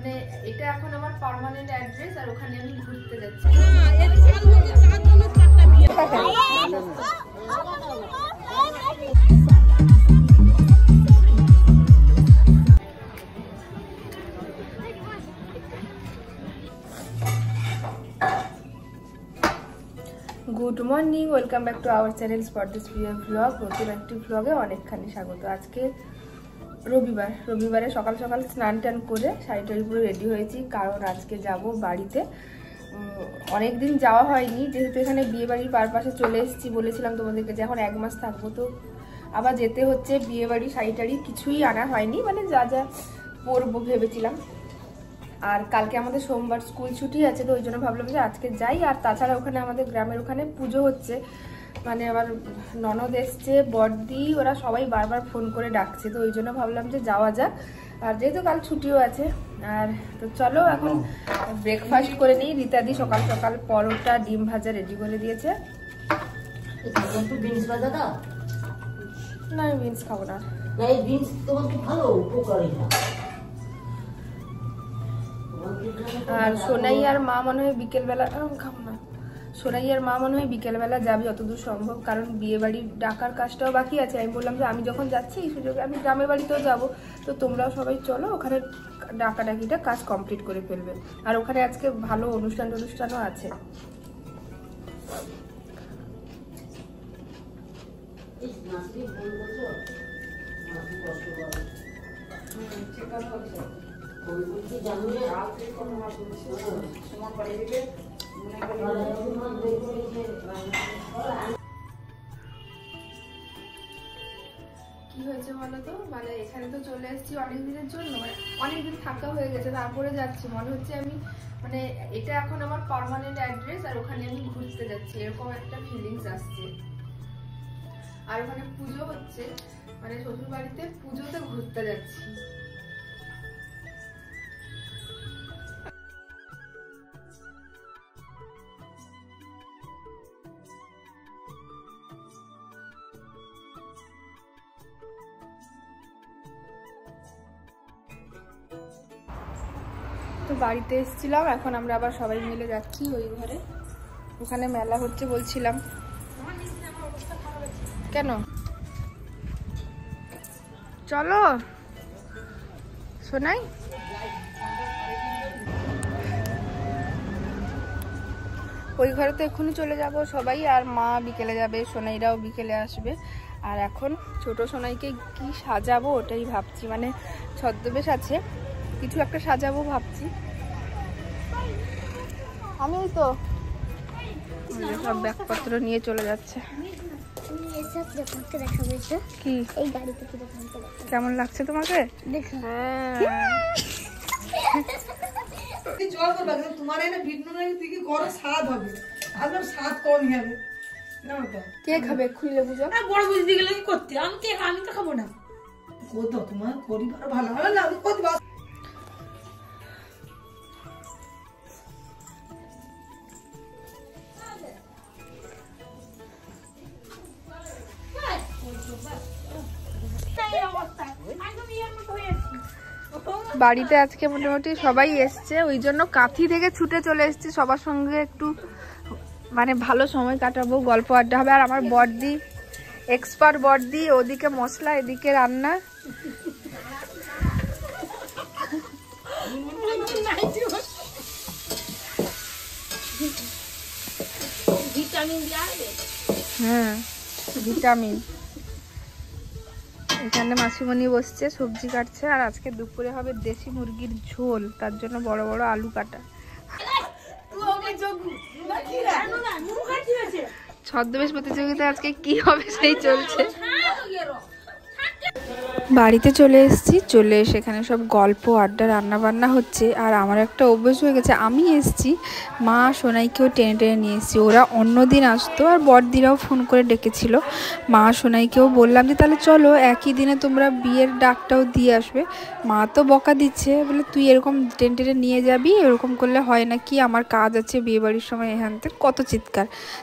মানে এটা এখন আমার পার্মানেন্ট অ্যাড্রেস আর ওখানে আমি ঘুরতে যাচ্ছি। Good morning, welcome back to our channel Spotties blog. নতুন একটি ব্লগে অনেকখানি স্বাগত। আজকে রবিবারে সকাল সকাল স্নান টান করে শাড়িটার উপরে রেডি হয়েছি, কারণ আজকে যাব বাড়িতে। অনেক দিন যাওয়া হয়নি, যেহেতু এখানে বিয়ে বাড়ির পারপাসে চলে এসেছি। বলেছিলাম তোমাদেরকে যে এখন 1 মাস থাকবো, তো আবার যেতে হচ্ছে। বিয়ে বাড়ি শাড়ি কিছুই আনা হয়নি, মানে যা যা পরবো ভেবেছিলাম। আর কালকে আমাদের সোমবার স্কুল ছুটি আছে, তো ওই জন্য ভাবলাম যে আজকে যাই। আর তাছাড়া ওখানে আমাদের গ্রামের ওখানে পুজো হচ্ছে, মানে আমার ননদ এসছে, বড়দি, ওরা সবাই বারবার ফোন করে ডাকছে, তো ওই জন্য ভাবলাম যে যাওয়া যাক। আর যেহেতু কাল ছুটিও আছে, আর তো চলো এখন ব্রেকফাস্ট করে নিই। রীতাদি সকাল সকাল পরোটা ডিম ভাজা রেডি করে দিয়েছে। না, আমি বিনস খাবো না। আর সোনাই আর মা মনে হয় বিকেলবেলা খাবো না। সোনাই আর মা মনে হয় বিকেলবেলা যাবে যতদূর সম্ভব, কারণ বিয়ে বাড়ির ডাকার কাজটাও বাকি আছে। আমি বললাম যে আমি যখন যাচ্ছি এই সুযোগে আমি গ্রামের বাড়িতেও যাব, তো তোমরাও সবাই চলো, ওখানে ডাকাডাকিটা কাজ কমপ্লিট করে ফেলবে। আর ওখানে আজকে ভালো অনুষ্ঠানও আছে। কি হয়েছে বলো তো, মানে এখানে তো চলে এসেছি অনেকদিনের জন্য, মানে অনেকদিন থাকা হয়ে গেছে, তারপরে যাচ্ছি। মনে হচ্ছে আমি মানে এটা এখন আমার পার্মানেন্ট অ্যাড্রেস আর ওখানে আমি ঘুরতে যাচ্ছি, এরকম একটা ফিলিংস আসছে। আর ওখানে পুজো হচ্ছে, মানে শ্বশুর বাড়িতে পুজোতে ঘুরতে যাচ্ছি। তো বাড়িতে এসেছিলাম, এখন আমরা আবার সবাই মিলে যাচ্ছি ওই ঘরে। ওখানে মেলা হচ্ছে বলছিলাম। কেন? চলো শোনাই। ওই ঘরে তো এক্ষুনি চলে যাব সবাই, আর মা বিকেলে যাবে, সোনাইরাও বিকেলে আসবে। আর এখন ছোট সোনাইকে কি সাজাবো ওটাই ভাবছি, মানে ছদ্মবেশ আছে, কিছু একটা সাজাবো ভাবছি। আমি তো সব ব্যাগপত্র নিয়ে চলে যাচ্ছে। কি কেমন লাগছে তোমাকে? কে খাবে? খুলে বুঝো। বড় বুঝতে গেলে কি করতে? আমি তো খাবো না। তোমার পরিবার ভালো ভালো না। বাড়িতে আজকে মোটামুটি সবাই এসছে, ওই জন্য কাঁথি থেকে ছুটে চলে এসছে। সবার সঙ্গে একটু মানে ভালো সময় কাটাবো, গল্প আড্ডা হবে। আর আমার বড়দি, এক্সপার্ট বড়দি, ওদিকে মশলা এদিকে রান্না। হ্যাঁ, ভিটামিন। এখানে মাসিমণি বসছে, সবজি কাটছে। আর আজকে দুপুরে হবে দেশি মুরগির ঝোল, তার জন্য বড় বড় আলু কাটা। ছদ্মবেশ প্রতিযোগিতা আজকে কি হবে সেই চলছে। বাড়িতে চলে এসেছি, চলে এসে এখানে সব গল্প আড্ডা রান্না বান্না হচ্ছে। আর আমার একটা অভ্যেস হয়ে গেছে, আমি এসেছি, মা সোনাইকেও টেনে টেনে নিয়ে এসেছি। ওরা অন্যদিন আসতো, আর বড়দিরাও ফোন করে ডেকেছিল। মা সোনাইকেও বললাম যে তাহলে চলো একই দিনে তোমরা বিয়ের ডাকটাও দিয়ে আসবে। মা তো বকা দিচ্ছে, বলে তুই এরকম টেনে টেনে নিয়ে যাবি, এরকম করলে হয় না কি, আমার কাজ আছে বিয়ে বাড়ির সময়। এখান থেকে কত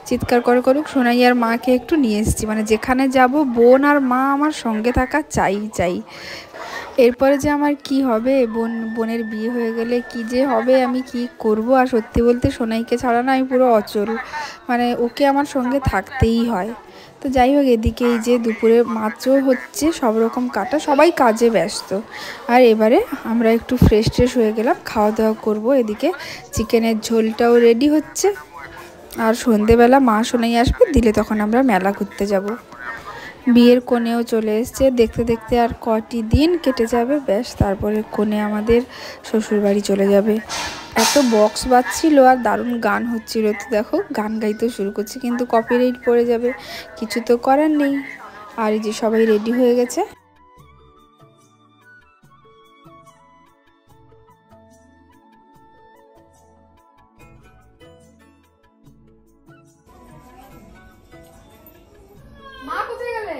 চিৎকার করে করুক, সোনাই আর মাকে একটু নিয়ে এসেছি। মানে যেখানে যাব বোন আর মা আমার সঙ্গে থাকা চাই। এরপরে যে আমার কি হবে, বোনের বিয়ে হয়ে গেলে কি যে হবে, আমি কি করব। আর সত্যি বলতে সোনাইকে ছাড়া না আমি পুরো অচল, মানে ওকে আমার সঙ্গে থাকতেই হয়। তো যাই হোক, এদিকে এই যে দুপুরে মাছও হচ্ছে, সব রকম কাটা, সবাই কাজে ব্যস্ত। আর এবারে আমরা একটু ফ্রেশ হয়ে গেলাম, খাওয়া দাওয়া করব। এদিকে চিকেনের ঝোলটাও রেডি হচ্ছে। আর সন্ধেবেলা মা সোনাই আসবে, দিলে তখন আমরা মেলা ঘুরতে যাব। বিয়ের কোণেও চলে এসছে, দেখতে দেখতে আর কটি দিন কেটে যাবে, ব্যাস তারপরে কোণে আমাদের শ্বশুরবাড়ি চলে যাবে। এত বক্স বাজছিল আর দারুণ গান হচ্ছিল, তো দেখো গান গাইতে শুরু করছে, কিন্তু কপিরাইট পড়ে যাবে, কিছু তো করার নেই। আর এই যে সবাই রেডি হয়ে গেছে। মা কোথায় গেলে?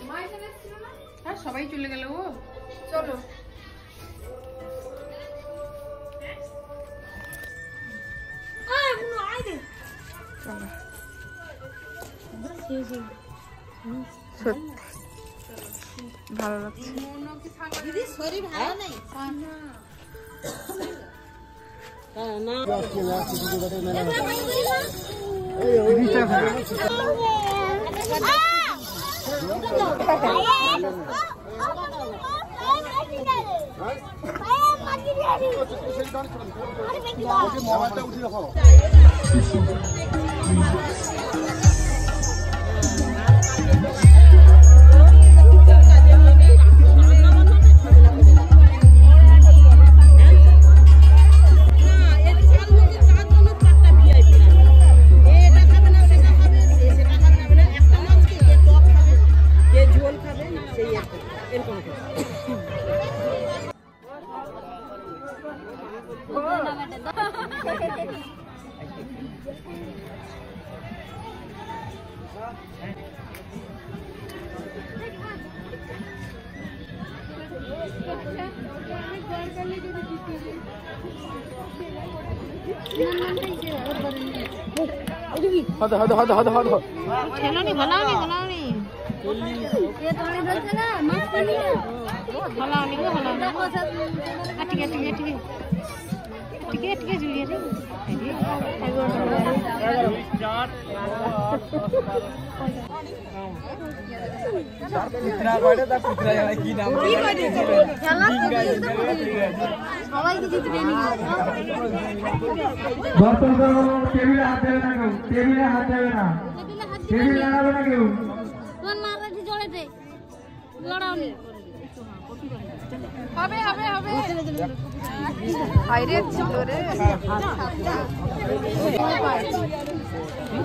মা এখানে ছিল না? হ্যাঁ, সবাই চলে গেল। ও চলো। ভালো লাগছে। দিদি শরীর ভালো নেই।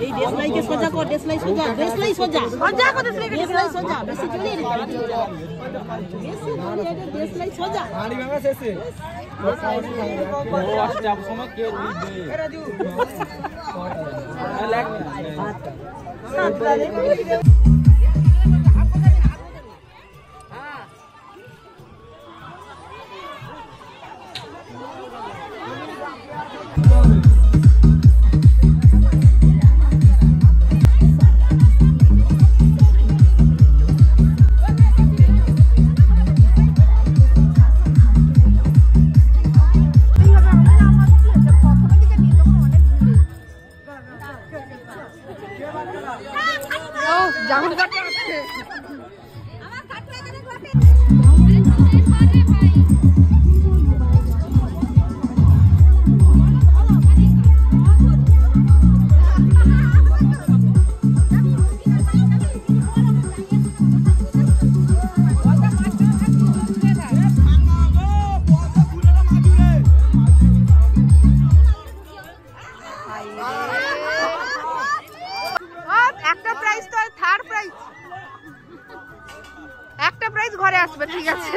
এই দেশলাইকে সোজা কর, দেশলাই সোজা, দেশলাই সোজা, সোজা কর, দেশলাই সোজা, বেশি জড়িয়ে রে, বেশি জড়িয়ে রে, দেশলাই সোজা, গাড়ি ভাঙা শেষে ও আসছে আপ সময় কে উঠবে এ রাজু লাগ একটা প্রাইজ ঘরে আসবে, ঠিক আছে।